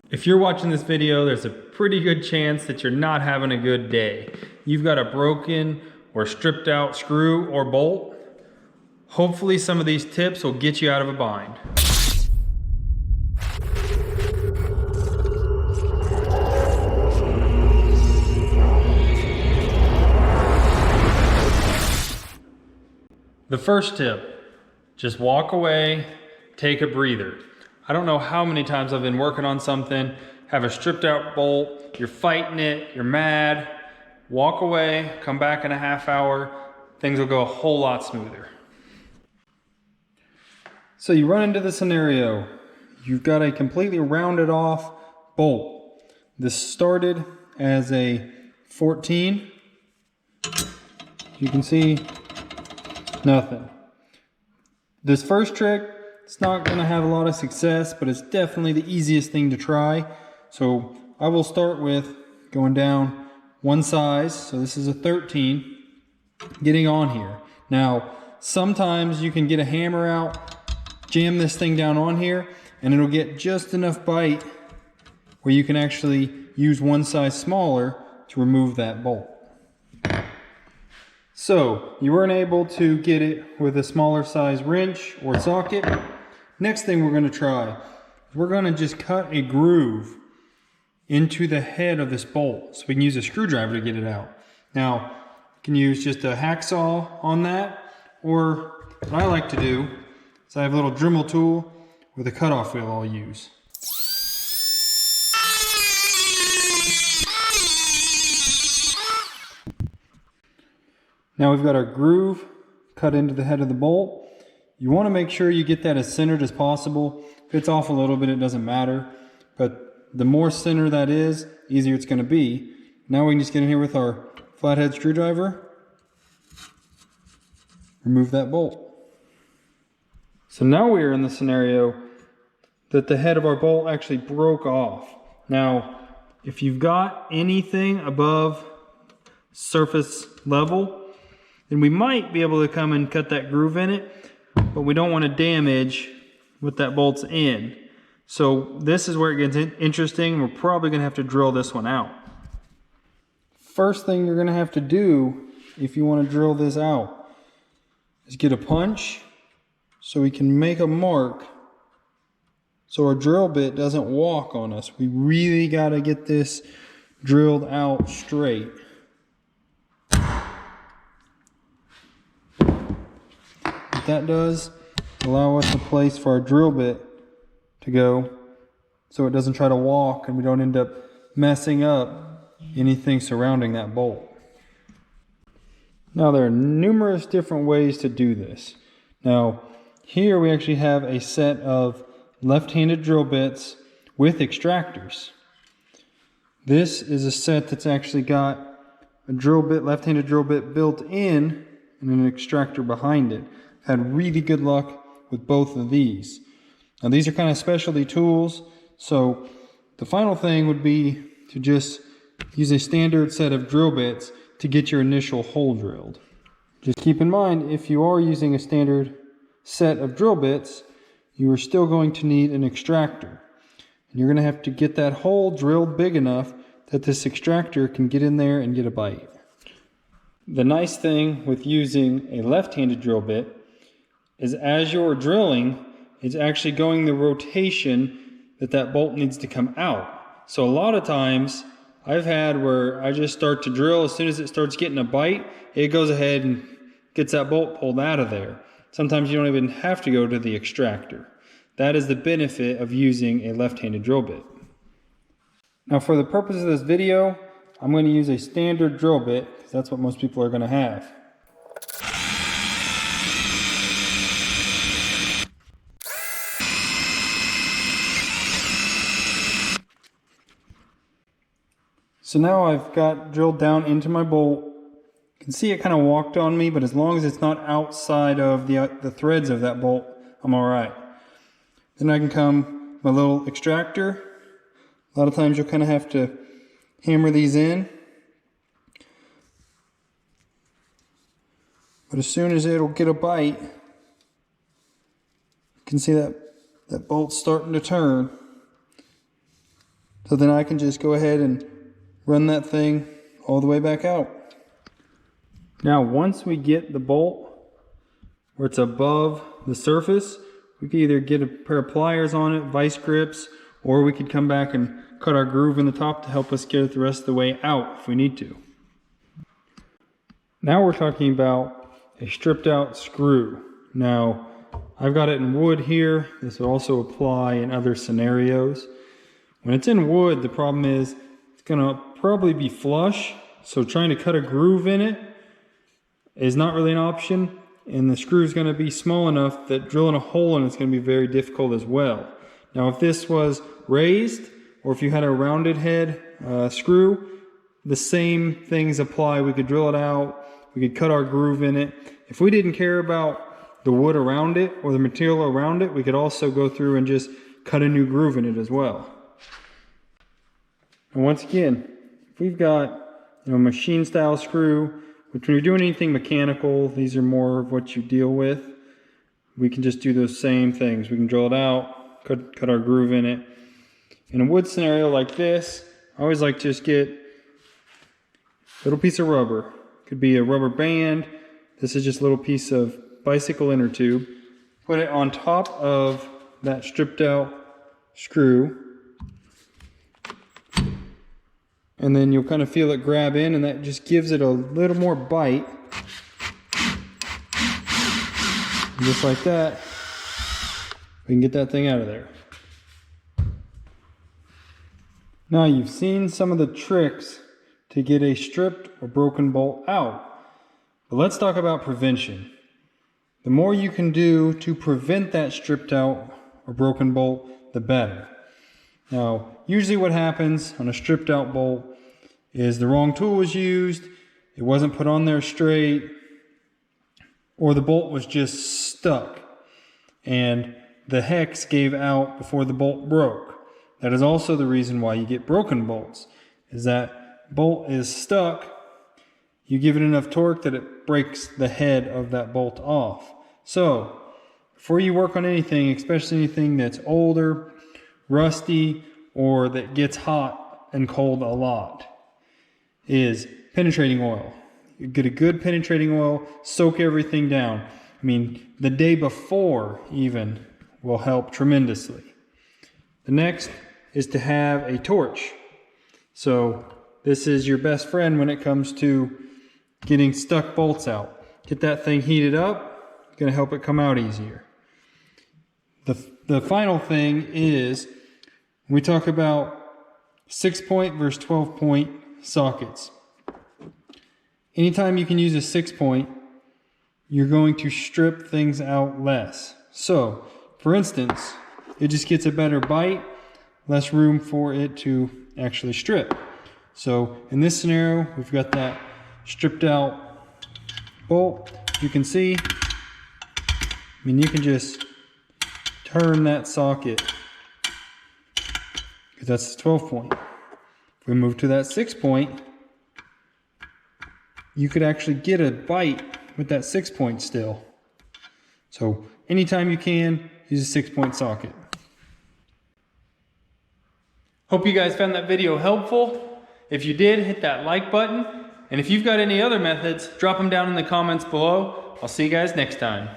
If you're watching this video, there's a pretty good chance that you're not having a good day. You've got a broken or stripped out screw or bolt. Hopefully some of these tips will get you out of a bind. The first tip, just walk away, take a breather. I don't know how many times I've been working on something, have a stripped out bolt, you're fighting it, you're mad, walk away, come back in a half hour, things will go a whole lot smoother. So you run into the scenario, you've got a completely rounded off bolt. This started as a 14. You can see nothing. This first trick, it's not going to have a lot of success, but it's definitely the easiest thing to try. So I will start with going down one size. So this is a 13, getting on here. Now, sometimes you can get a hammer out, jam this thing down on here, and it'll get just enough bite where you can actually use one size smaller to remove that bolt. So you weren't able to get it with a smaller size wrench or socket. Next thing we're going to try, we're going to just cut a groove into the head of this bolt so we can use a screwdriver to get it out. Now, you can use just a hacksaw on that, or what I like to do is I have a little Dremel tool with a cutoff wheel I'll use. Now we've got our groove cut into the head of the bolt. You want to make sure you get that as centered as possible. If it's off a little bit, it doesn't matter. But the more center that is, easier it's going to be. Now we can just get in here with our flathead screwdriver. Remove that bolt. So now we are in the scenario that the head of our bolt actually broke off. Now, if you've got anything above surface level, then we might be able to come and cut that groove in it, but we don't want to damage what that bolt's in. So this is where it gets interesting. We're probably going to have to drill this one out. First thing you're going to have to do if you want to drill this out is get a punch so we can make a mark so our drill bit doesn't walk on us. We really got to get this drilled out straight. What that does, allow us a place for our drill bit to go so it doesn't try to walk and we don't end up messing up anything surrounding that bolt. Now there are numerous different ways to do this. Now here we actually have a set of left-handed drill bits with extractors. This is a set that's actually got a drill bit, left-handed drill bit built in and an extractor behind it. I've had really good luck with both of these. Now these are kind of specialty tools, so the final thing would be to just use a standard set of drill bits to get your initial hole drilled. Just keep in mind, if you are using a standard set of drill bits, you are still going to need an extractor. And you're going to have to get that hole drilled big enough that this extractor can get in there and get a bite. The nice thing with using a left-handed drill bit is as you're drilling, it's actually going the rotation that bolt needs to come out. So a lot of times I've had where I just start to drill, as soon as it starts getting a bite, it goes ahead and gets that bolt pulled out of there. Sometimes you don't even have to go to the extractor. That is the benefit of using a left-handed drill bit. Now for the purpose of this video, I'm going to use a standard drill bit because that's what most people are going to have. So now I've got drilled down into my bolt. You can see it kind of walked on me, but as long as it's not outside of the threads of that bolt, I'm all right. Then I can come with my little extractor. A lot of times you'll kind of have to hammer these in. But as soon as it'll get a bite, you can see that bolt starting to turn. So then I can just go ahead and run that thing all the way back out. Now once we get the bolt where it's above the surface, we can either get a pair of pliers on it, vice grips, or we could come back and cut our groove in the top to help us get it the rest of the way out if we need to. Now we're talking about a stripped out screw. Now I've got it in wood here. This would also apply in other scenarios. When it's in wood, the problem is it's gonna probably be flush, so trying to cut a groove in it is not really an option, and the screw is gonna be small enough that drilling a hole in it's gonna be very difficult as well. Now if this was raised, or if you had a rounded head screw, the same things apply. We could drill it out, we could cut our groove in it. If we didn't care about the wood around it or the material around it, we could also go through and just cut a new groove in it as well. And once again, if we've got a machine style screw, which when you're doing anything mechanical, these are more of what you deal with, we can just do those same things. We can drill it out, cut our groove in it. In a wood scenario like this, I always like to just get a little piece of rubber. Could be a rubber band. This is just a little piece of bicycle inner tube. Put it on top of that stripped out screw. And then you'll kind of feel it grab in, and that just gives it a little more bite. And just like that, we can get that thing out of there. Now you've seen some of the tricks to get a stripped or broken bolt out. But let's talk about prevention. The more you can do to prevent that stripped out or broken bolt, the better. Now, usually what happens on a stripped out bolt is the wrong tool was used, it wasn't put on there straight, or the bolt was just stuck and the hex gave out before the bolt broke. That is also the reason why you get broken bolts, is that bolt is stuck, you give it enough torque that it breaks the head of that bolt off. So, before you work on anything, especially anything that's older, rusty, or that gets hot and cold a lot, is penetrating oil. You get a good penetrating oil, soak everything down. I mean, the day before even will help tremendously. The next is to have a torch. So this is your best friend when it comes to getting stuck bolts out. Get that thing heated up, it's gonna help it come out easier. The final thing is, we talk about 6-point versus 12-point sockets. Anytime you can use a 6-point, you're going to strip things out less. So, for instance, it just gets a better bite, less room for it to actually strip. So, in this scenario, we've got that stripped out bolt. You can see, I mean, you can just turn that socket, because that's the 12-point. If we move to that 6-point, you could actually get a bite with that 6-point still. So anytime you can, use a 6-point socket. Hope you guys found that video helpful. If you did, hit that like button. And if you've got any other methods, drop them down in the comments below. I'll see you guys next time.